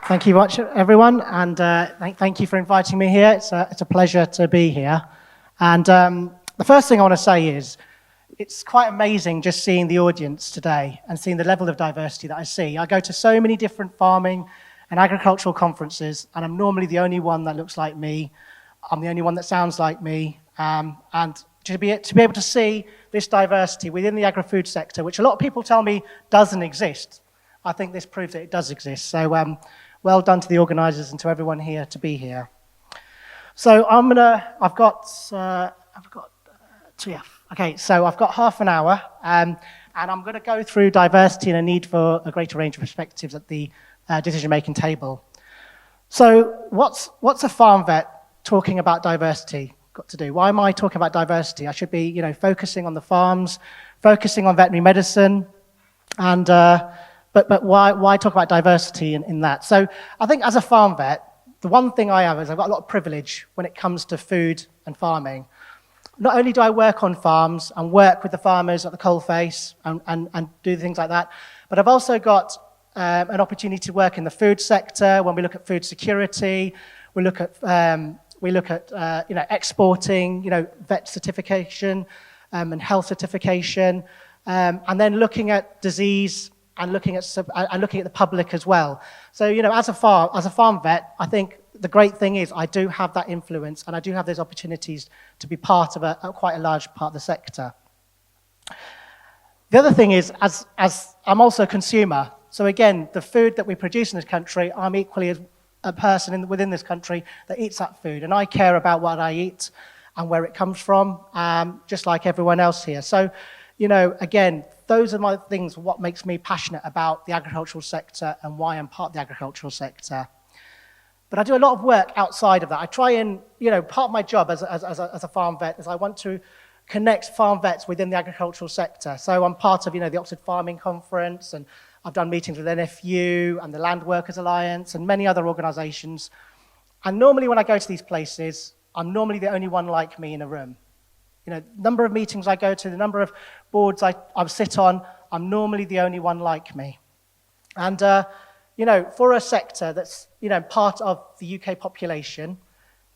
Thank you much, everyone, and thank you for inviting me here. It's a pleasure to be here. And the first thing I want to say is, it's quite amazing just seeing the audience today and seeing the level of diversity that I see. I go to so many different farming and agricultural conferences, and I'm normally the only one that looks like me. I'm the only one that sounds like me. And to be able to see this diversity within the agri-food sector, which a lot of people tell me doesn't exist, I think this proves that it does exist. So well done to the organisers and to everyone here to be here. So I've got half an hour, and I'm going to go through diversity and a need for a greater range of perspectives at the decision-making table. So what's a farm vet talking about diversity got to do? Why am I talking about diversity? I should be, focusing on the farms, focusing on veterinary medicine, and but why talk about diversity in that? So I think as a farm vet, the one thing I have is I've got a lot of privilege when it comes to food and farming. Not only do I work on farms and work with the farmers at the coalface and do things like that, but I've also got an opportunity to work in the food sector when we look at food security, we look at exporting, vet certification and health certification, and then looking at disease and looking at the public as well. So as a farm vet, I think the great thing is I do have that influence and I do have those opportunities to be part of quite a large part of the sector. The other thing is, as I'm also a consumer, so again, the food that we produce in this country, I'm equally a person within this country that eats that food, and I care about what I eat and where it comes from, just like everyone else here. So, again, those are my things, what makes me passionate about the agricultural sector and why I'm part of the agricultural sector. But I do a lot of work outside of that. I try and, part of my job as a farm vet is I want to connect farm vets within the agricultural sector. So I'm part of, the Oxford Farming Conference, and I've done meetings with NFU and the Land Workers Alliance and many other organisations. And normally when I go to these places, I'm normally the only one like me in a room. Number of meetings I go to, the number of boards I sit on, I'm normally the only one like me. And, for a sector that's, part of the UK population,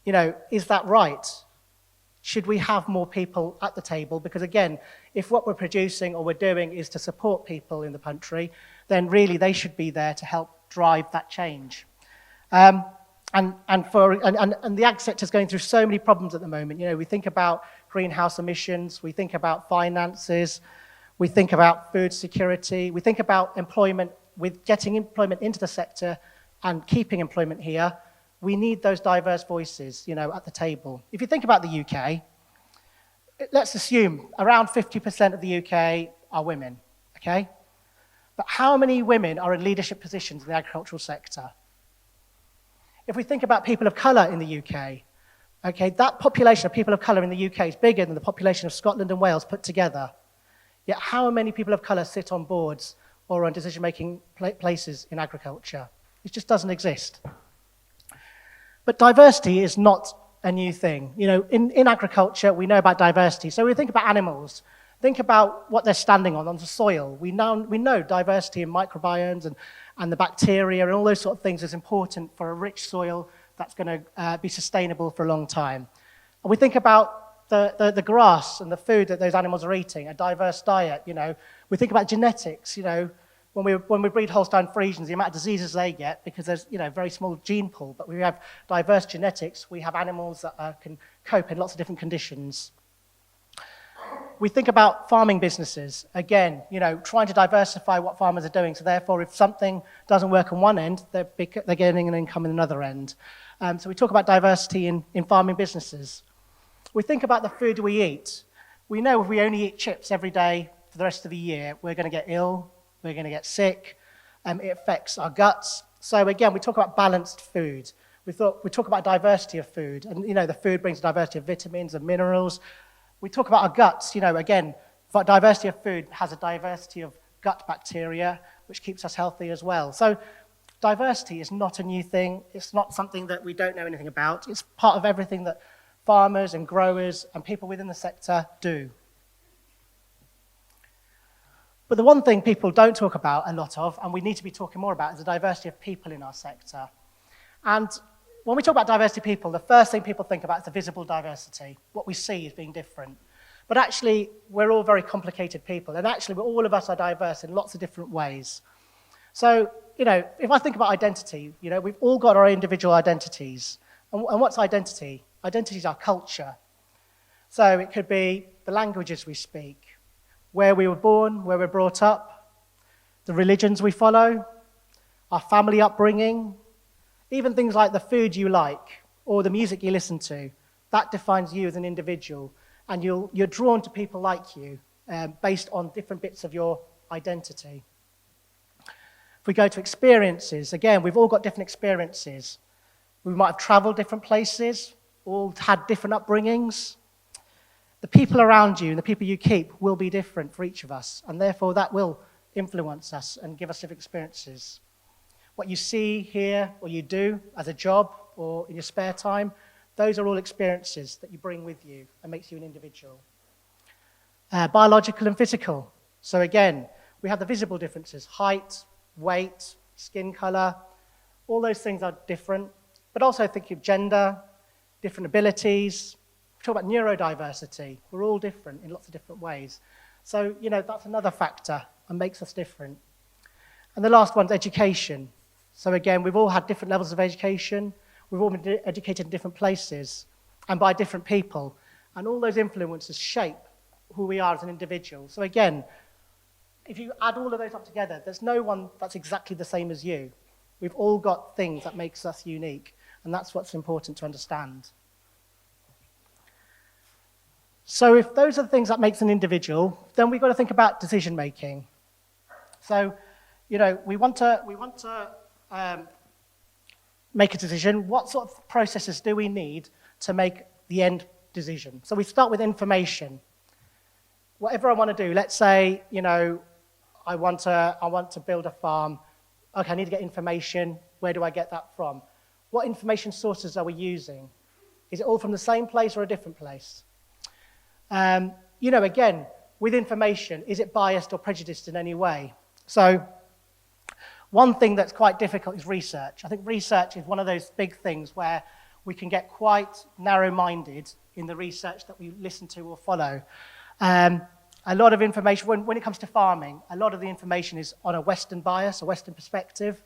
is that right? Should we have more people at the table? Because again, if what we're producing or we're doing is to support people in the country, then really they should be there to help drive that change. And the ag sector is going through so many problems at the moment. We think about greenhouse emissions, we think about finances, we think about food security, we think about employment, with getting employment into the sector and keeping employment here. We need those diverse voices, at the table. If you think about the UK, let's assume around 50% of the UK are women, okay? But how many women are in leadership positions in the agricultural sector? If we think about people of colour in the UK, okay, that population of people of colour in the UK is bigger than the population of Scotland and Wales put together. Yet how many people of colour sit on boards or on decision-making places in agriculture? It just doesn't exist. But diversity is not a new thing. In agriculture, we know about diversity. So we think about animals. Think about what they're standing on the soil. We know diversity in microbiomes and the bacteria and all those sort of things is important for a rich soil that's going to be sustainable for a long time. And we think about the grass and the food that those animals are eating, a diverse diet. We think about genetics. When we breed Holstein Friesians, the amount of diseases they get, because there's very small gene pool, but we have diverse genetics. We have animals that can cope in lots of different conditions. We think about farming businesses. Again, trying to diversify what farmers are doing. So therefore, if something doesn't work on one end, they're getting an income in another end. So we talk about diversity in farming businesses. We think about the food we eat. We know if we only eat chips every day for the rest of the year, we're going to get ill, we're going to get sick, it affects our guts. So again, we talk about balanced food. We talk about diversity of food, and the food brings diversity of vitamins and minerals. We talk about our guts, again, diversity of food has a diversity of gut bacteria, which keeps us healthy as well. So diversity is not a new thing. It's not something that we don't know anything about. It's part of everything that farmers and growers and people within the sector do. But the one thing people don't talk about a lot of, and we need to be talking more about, is the diversity of people in our sector. And when we talk about diversity of people, the first thing people think about is the visible diversity, what we see as being different. But actually, we're all very complicated people, and actually, all of us are diverse in lots of different ways. So, if I think about identity, we've all got our individual identities. And what's identity? Identity is our culture. So it could be the languages we speak, where we were born, where we're brought up, the religions we follow, our family upbringing, even things like the food you like or the music you listen to. That defines you as an individual, and you're drawn to people like you based on different bits of your identity. If we go to experiences, again, we've all got different experiences. We might have traveled different places, all had different upbringings. The people around you and the people you keep will be different for each of us, and therefore that will influence us and give us different experiences. What you see, hear, or you do as a job or in your spare time, those are all experiences that you bring with you and makes you an individual. Biological and physical. So again, we have the visible differences, height, weight, skin color, all those things are different, but also think of gender, different abilities. We talk about neurodiversity. We're all different in lots of different ways. So, that's another factor and makes us different. And the last one's education. So again, we've all had different levels of education. We've all been educated in different places and by different people. And all those influences shape who we are as an individual. So again, if you add all of those up together, there's no one that's exactly the same as you. We've all got things that makes us unique, and that's what's important to understand. So if those are the things that makes an individual, then we've got to think about decision making. So, we want to make a decision. What sort of processes do we need to make the end decision? So we start with information. Whatever I want to do, let's say, I want to build a farm. Okay, I need to get information. Where do I get that from? What information sources are we using? Is it all from the same place or a different place? Again, with information, is it biased or prejudiced in any way? So one thing that's quite difficult is research. I think research is one of those big things where we can get quite narrow-minded in the research that we listen to or follow. A lot of information, when it comes to farming, a lot of the information is on a Western bias, a Western perspective.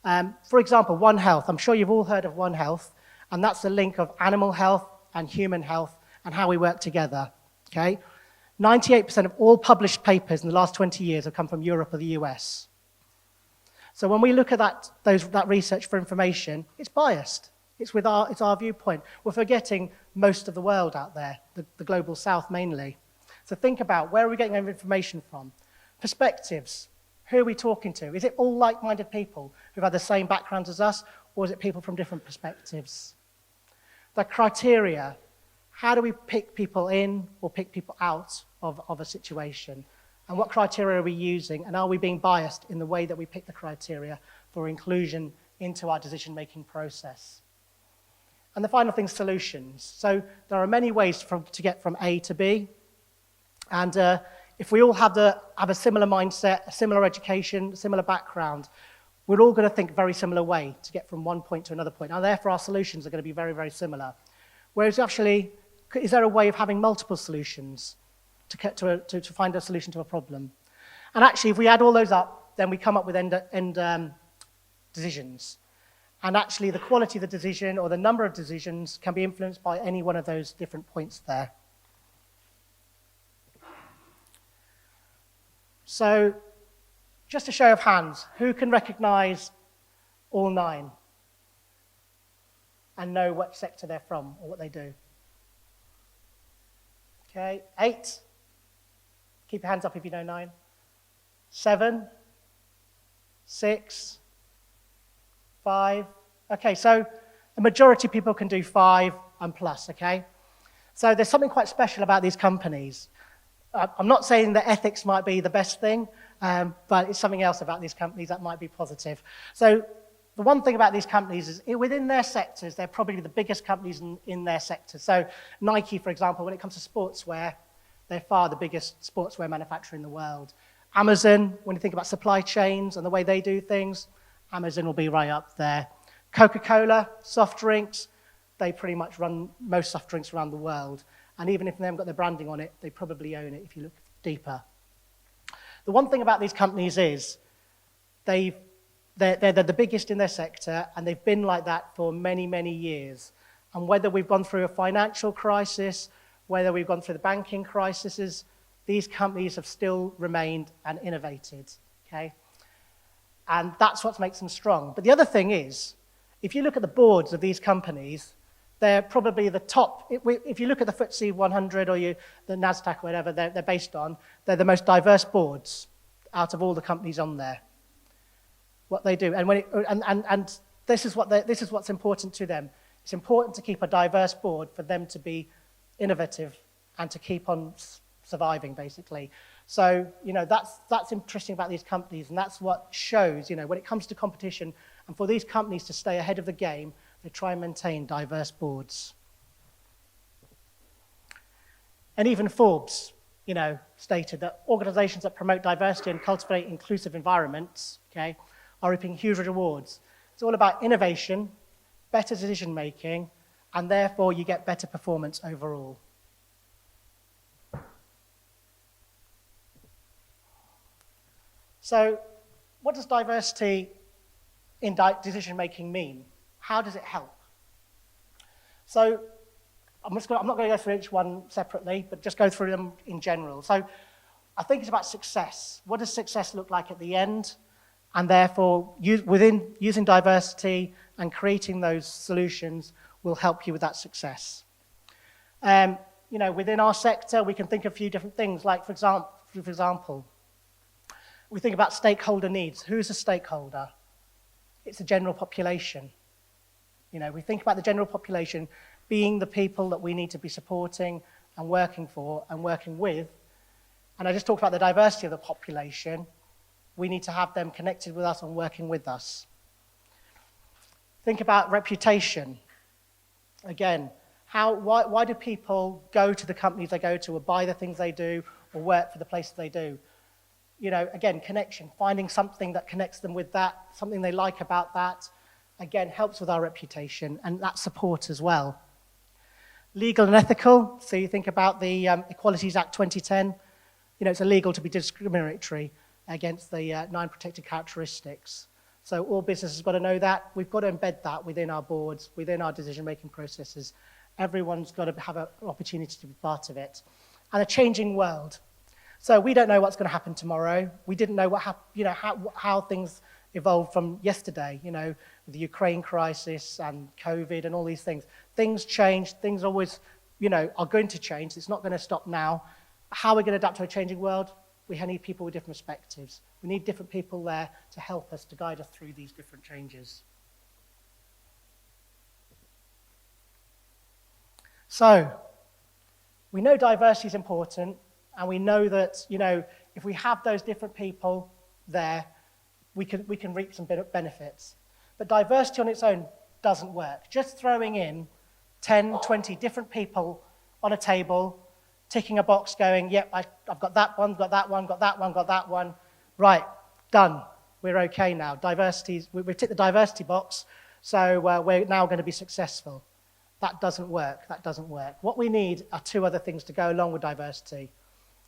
For example, One Health. I'm sure you've all heard of One Health, and that's the link of animal health and human health and how we work together. Okay? 98% of all published papers in the last 20 years have come from Europe or the US. So when we look at that research for information, it's biased. It's our viewpoint. We're forgetting most of the world out there, the global south mainly. So think about, where are we getting our information from? Perspectives. Who are we talking to? Is it all like-minded people who've had the same backgrounds as us, or is it people from different perspectives? The criteria. How do we pick people in or pick people out of a situation? And what criteria are we using? And are we being biased in the way that we pick the criteria for inclusion into our decision-making process? And the final thing, solutions. So there are many ways to get from A to B. And if we all have a similar mindset, a similar education, similar background, we're all going to think a very similar way to get from one point to another point. And therefore, our solutions are going to be very, very similar. Whereas actually, is there a way of having multiple solutions to find a solution to a problem? And actually, if we add all those up, then we come up with end decisions. And actually, the quality of the decision or the number of decisions can be influenced by any one of those different points there. So, just a show of hands, who can recognize all 9 and know what sector they're from or what they do? Okay, 8. Keep your hands up if you know 9. 7. 6. 5. Okay, so the majority of people can do 5 and plus, okay? So there's something quite special about these companies. I'm not saying that ethics might be the best thing, but it's something else about these companies that might be positive. So the one thing about these companies is within their sectors, they're probably the biggest companies in their sector. So Nike, for example, when it comes to sportswear, they're far the biggest sportswear manufacturer in the world. Amazon, when you think about supply chains and the way they do things, Amazon will be right up there. Coca-Cola, soft drinks, they pretty much run most soft drinks around the world. And even if they haven't got their branding on it, they probably own it if you look deeper. The one thing about these companies is they're the biggest in their sector, and they've been like that for many, many years. And whether we've gone through a financial crisis, whether we've gone through the banking crises, these companies have still remained and innovated, okay? And that's what makes them strong. But the other thing is, if you look at the boards of these companies, they're probably the top. If you look at the FTSE 100 or the NASDAQ or whatever they're based on, they're the most diverse boards out of all the companies on there. What they do, and this is what's important to them. It's important to keep a diverse board for them to be innovative and to keep on surviving, basically. So, that's interesting about these companies, and that's what shows, when it comes to competition, and for these companies to stay ahead of the game, they try and maintain diverse boards. And even Forbes, stated that organizations that promote diversity and cultivate inclusive environments, okay, are reaping huge rewards. It's all about innovation, better decision-making, and therefore you get better performance overall. So what does diversity in decision-making mean? How does it help? So I'm not going to go through each one separately, but just go through them in general. So I think it's about success. What does success look like at the end? And therefore, using diversity and creating those solutions will help you with that success. Within our sector, we can think of a few different things. Like, for example, we think about stakeholder needs. Who's a stakeholder? It's the general population. We think about the general population being the people that we need to be supporting and working for and working with. And I just talked about the diversity of the population. We need to have them connected with us and working with us. Think about reputation. Again, why do people go to the companies they go to or buy the things they do or work for the places they do? Again, connection, finding something that connects them with that, something they like about that, again, helps with our reputation, and that support as well. Legal and ethical, so you think about the Equalities Act 2010, it's illegal to be discriminatory against the 9 protected characteristics. So all businesses have got to know that. We've got to embed that within our boards, within our decision-making processes. Everyone's got to have an opportunity to be part of it. And a changing world. So we don't know what's going to happen tomorrow. We didn't know how things evolved from yesterday, with the Ukraine crisis and COVID and all these things. Things change. Things always, are going to change. It's not going to stop now. How are we going to adapt to a changing world? We need people with different perspectives. We need different people there to help us, to guide us through these different changes. So, we know diversity is important, and we know that, if we have those different people there, we can reap some benefits. But diversity on its own doesn't work. Just throwing in 10, 20 different people on a table, ticking a box going, yep, I've got that one, got that one, got that one, got that one. Right, done. We're okay now. We've ticked the diversity box, so we're now going to be successful. That doesn't work. That doesn't work. What we need are 2 other things to go along with diversity,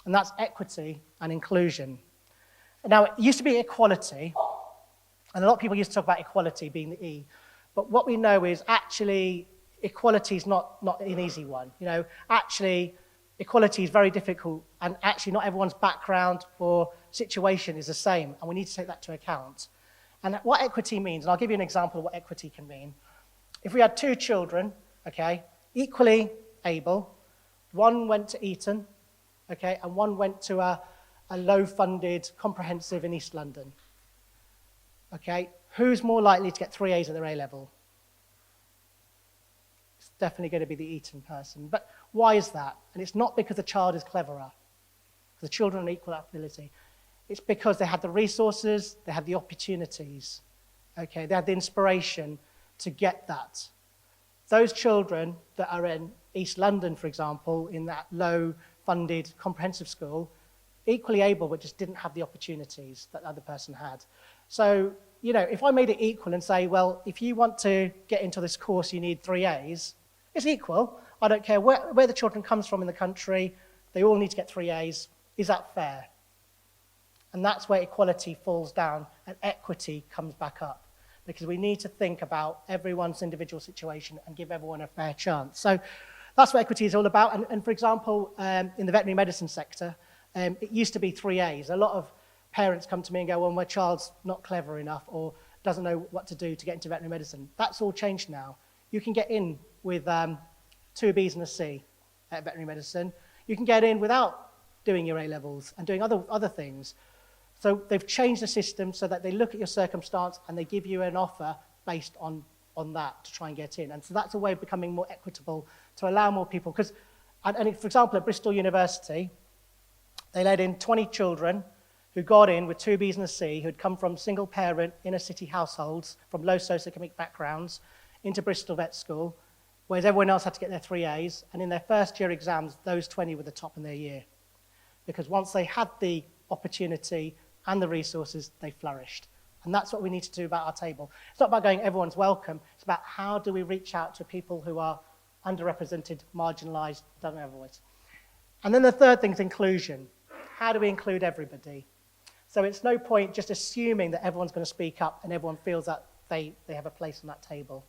and that's equity and inclusion. Now, it used to be equality, and a lot of people used to talk about equality being the E, but what we know is actually equality is not an easy one. Actually, equality is very difficult, and actually not everyone's background or situation is the same, and we need to take that into account. And what equity means, and I'll give you an example of what equity can mean. If we had 2 children, okay, equally able, one went to Eton, okay, and one went to a low-funded comprehensive in East London, okay, who's more likely to get 3 A's at their A-level? It's definitely going to be the Eton person. But why is that? And it's not because the child is cleverer, because the children are equal ability. It's because they had the resources, they had the opportunities, okay, they had the inspiration to get that. Those children that are in East London, for example, in that low-funded comprehensive school, equally able, but just didn't have the opportunities that the other person had. So, if I made it equal and say, well, if you want to get into this course, you need 3 A's, it's equal. I don't care where the children comes from in the country, they all need to get 3 A's. Is that fair? And that's where equality falls down and equity comes back up, because we need to think about everyone's individual situation and give everyone a fair chance. So that's what equity is all about. And for example, in the veterinary medicine sector, it used to be 3 A's. A lot of parents come to me and go, well, my child's not clever enough or doesn't know what to do to get into veterinary medicine. That's all changed now. You can get in with 2 B's and a C at veterinary medicine. You can get in without doing your A-levels and doing other things. So they've changed the system so that they look at your circumstance and they give you an offer based on that to try and get in. And so that's a way of becoming more equitable to allow more people. Because, for example, at Bristol University, they let in 20 children who got in with 2 B's and a C, who had come from single-parent, inner-city households from low socioeconomic backgrounds into Bristol Vet School, whereas everyone else had to get their 3 A's. And in their first-year exams, those 20 were the top in their year. Because once they had the opportunity and the resources, they flourished. And that's what we need to do about our table. It's not about going, everyone's welcome. It's about how do we reach out to people who are underrepresented, marginalised, don't have a voice. And then the third thing is inclusion. How do we include everybody? So it's no point just assuming that everyone's going to speak up and everyone feels that they have a place on that table.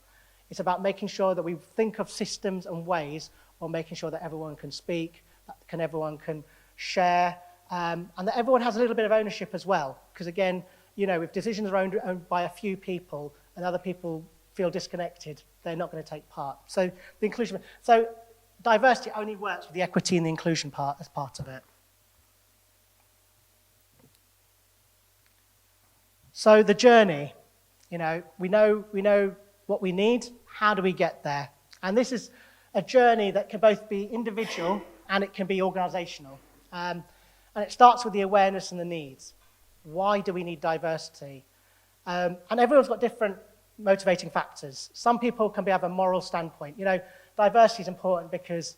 It's about making sure that we think of systems and ways of making sure that everyone can speak, that everyone can share, and that everyone has a little bit of ownership as well. Because again, if decisions are owned by a few people and other people feel disconnected, they're not going to take part. So the inclusion. So diversity only works with the equity and the inclusion part as part of it. So the journey, we know what we need. How do we get there? And this is a journey that can both be individual and it can be organizational. And it starts with the awareness and the needs. Why do we need diversity? And everyone's got different motivating factors. Some people can have a moral standpoint. Diversity is important because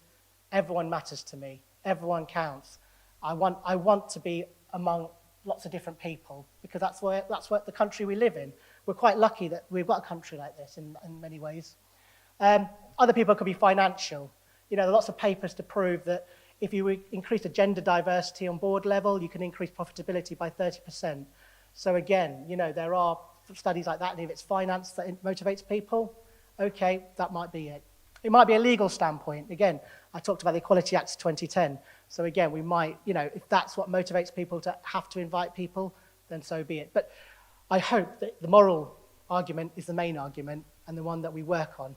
everyone matters to me. Everyone counts. I want to be among lots of different people because that's what the country we live in. We're quite lucky that we've got a country like this in many ways. Other people could be financial. There are lots of papers to prove that if you increase the gender diversity on board level, you can increase profitability by 30%. So again, there are studies like that, and if it's finance that motivates people, okay, that might be it. It might be a legal standpoint. Again, I talked about the Equality Act of 2010. So again, we might, if that's what motivates people to have to invite people, then so be it. But I hope that the moral argument is the main argument and the one that we work on,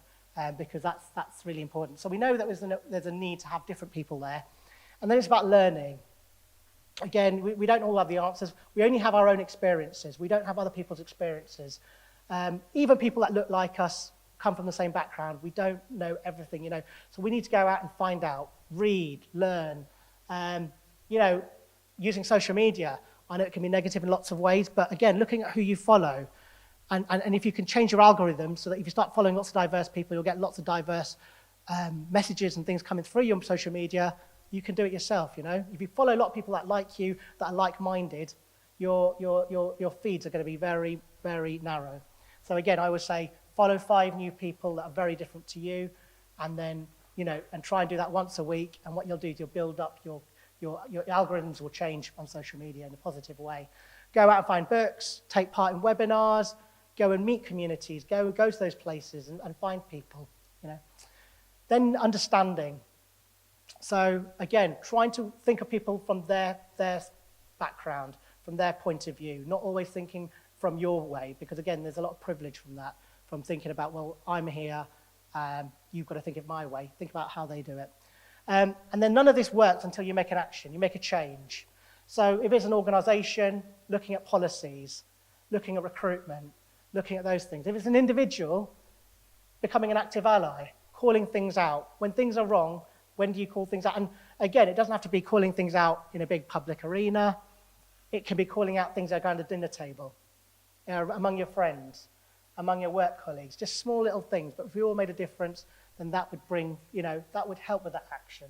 because that's really important. So we know that there's a need to have different people there. And then it's about learning. Again, we don't all have the answers. We only have our own experiences. We don't have other people's experiences. Even people that look like us, come from the same background, we don't know everything, So we need to go out and find out, read, learn. Using social media, I know it can be negative in lots of ways, but again, looking at who you follow, and if you can change your algorithm so that if you start following lots of diverse people, you'll get lots of diverse messages and things coming through you on social media, you can do it yourself, If you follow a lot of people that like you, that are like-minded, your feeds are going to be very, very narrow. So again, I would say follow 5 new people that are very different to you, and then, and try and do that once a week, and what you'll do is you'll build up your algorithms will change on social media in a positive way. Go out and find books, take part in webinars, go and meet communities, go to those places and find people, Then understanding. So again, trying to think of people from their background, from their point of view, not always thinking from your way, because again, there's a lot of privilege from that, from thinking about, well, I'm here, you've got to think of my way, think about how they do it. And then none of this works until you make an action, you make a change. So if it's an organization, looking at policies, looking at recruitment, looking at those things. If it's an individual, becoming an active ally, calling things out. When things are wrong, when do you call things out? And again, it doesn't have to be calling things out in a big public arena. It can be calling out things that are around the dinner table, among your friends, among your work colleagues, just small little things. But if we all made a difference, then that would bring, that would help with that action.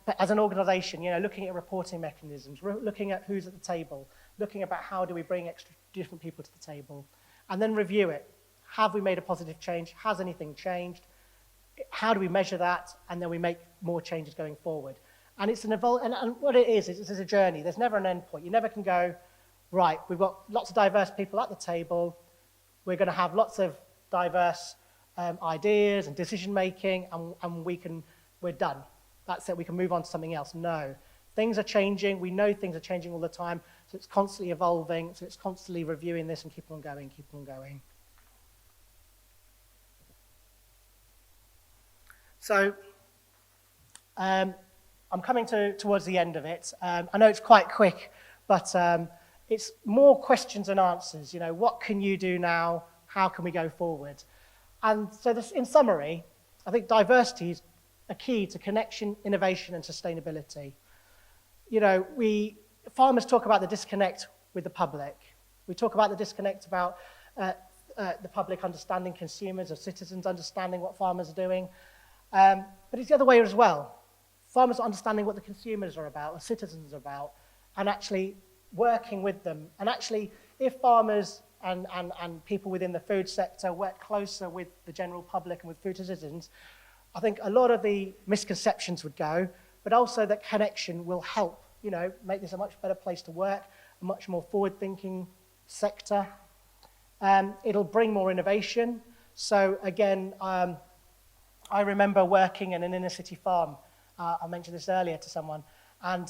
but as an organisation, looking at reporting mechanisms, looking at who's at the table, looking about how do we bring extra different people to the table, and then review it. Have we made a positive change? Has anything changed? How do we measure that? And then we make more changes going forward. And it's an and what it is it's a journey. There's never an end point. You never can go, right, we've got lots of diverse people at the table. We're going to have lots of diverse ideas and decision making, and we're done. That's it, we can move on to something else. No, things are changing. We know things are changing all the time, so it's constantly evolving, so it's constantly reviewing this and keep on going. So I'm coming towards the end of it. I know it's quite quick, but it's more questions and answers. What can you do now? How can we go forward? And so this, in summary, I think diversity is a key to connection, innovation, and sustainability. Farmers talk about the disconnect with the public. We talk about the disconnect about the public understanding consumers or citizens understanding what farmers are doing. But it's the other way as well. Farmers are understanding what the consumers are about, or citizens are about, and actually working with them. And actually, if farmers and people within the food sector work closer with the general public and with food citizens, I think a lot of the misconceptions would go, but also that connection will help, make this a much better place to work, a much more forward-thinking sector. It'll bring more innovation. So again, I remember working in an inner-city farm. I mentioned this earlier to someone, and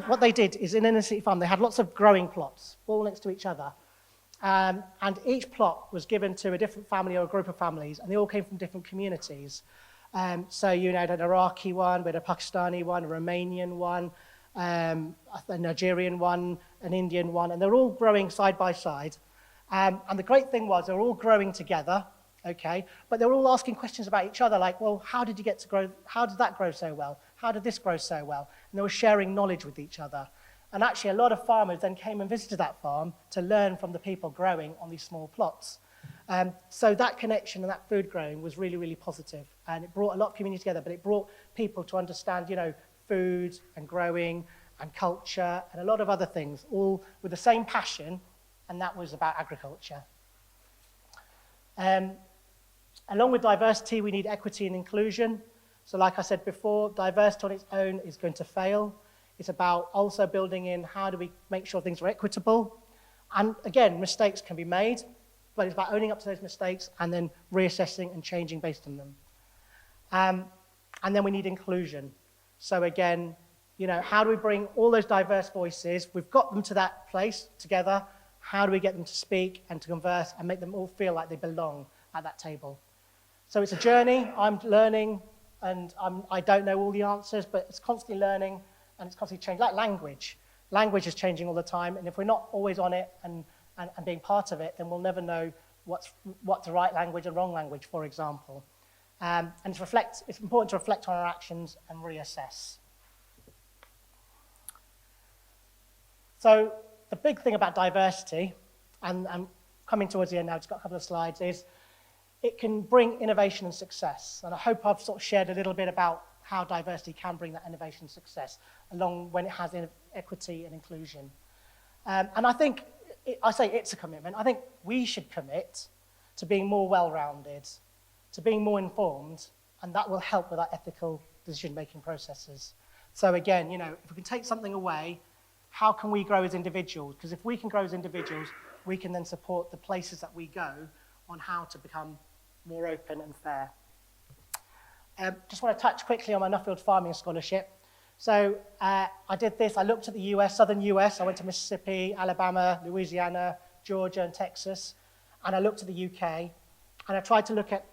what they did is in an inner-city farm, they had lots of growing plots, all next to each other. And each plot was given to a different family or a group of families, and they all came from different communities. So had an Iraqi one, we had a Pakistani one, a Romanian one, a Nigerian one, an Indian one, and they're all growing side by side. And the great thing was they're all growing together, okay, but they're all asking questions about each other, like, well, how did you get to grow? How did that grow so well? How did this grow so well? And they were sharing knowledge with each other. And actually, a lot of farmers then came and visited that farm to learn from the people growing on these small plots. So that connection and that food growing was really, really positive. And it brought a lot of community together, but it brought people to understand, food and growing and culture and a lot of other things, all with the same passion, and that was about agriculture. Along with diversity, we need equity and inclusion. So like I said before, diversity on its own is going to fail. It's about also building in how do we make sure things are equitable. And again, mistakes can be made, but it's about owning up to those mistakes and then reassessing and changing based on them. And then we need inclusion. So again, how do we bring all those diverse voices? We've got them to that place together. How do we get them to speak and to converse and make them all feel like they belong at that table? So it's a journey. I'm learning, and I don't know all the answers, but it's constantly learning. And it's constantly changing, like language. Language is changing all the time, and if we're not always on it and being part of it, then we'll never know what's the right language and wrong language, for example. And it's important to reflect on our actions and reassess. So the big thing about diversity, and I'm coming towards the end now, I've just got a couple of slides, is it can bring innovation and success. And I hope I've sort of shared a little bit about how diversity can bring that innovation and success along when it has equity and inclusion. And I think, I say it's a commitment, I think we should commit to being more well-rounded, to being more informed, and that will help with our ethical decision-making processes. So again, if we can take something away, how can we grow as individuals? Because if we can grow as individuals, we can then support the places that we go on how to become more open and fair. Just want to touch quickly on my Nuffield Farming Scholarship. So I did this. I looked at the US, southern US. I went to Mississippi, Alabama, Louisiana, Georgia, and Texas. And I looked at the UK. And I tried to look at,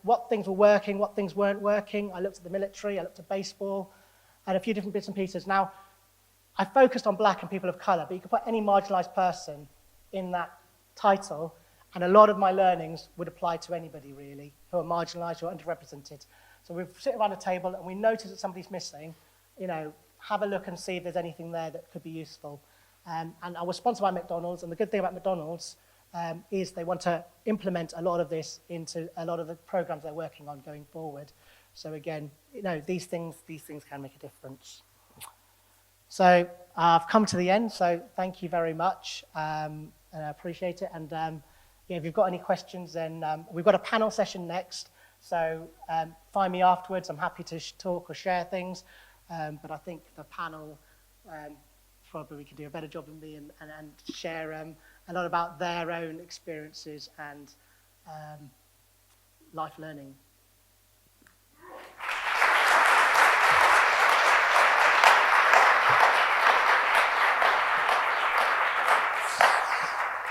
what things were working, what things weren't working. I looked at the military. I looked at baseball and a few different bits and pieces. Now, I focused on black and people of color, but you could put any marginalized person in that title. And a lot of my learnings would apply to anybody, really, who are marginalized, who are underrepresented. So we sit around a table and we notice that somebody's missing, have a look and see if there's anything there that could be useful. And I was sponsored by McDonald's, and the good thing about McDonald's is they want to implement a lot of this into a lot of the programs they're working on going forward. So again, these things can make a difference. So I've come to the end, so thank you very much, and I appreciate it. And yeah, if you've got any questions, then we've got a panel session next, so find me afterwards. I'm happy to talk or share things, but I think the panel probably can do a better job than me and share a lot about their own experiences and life learning.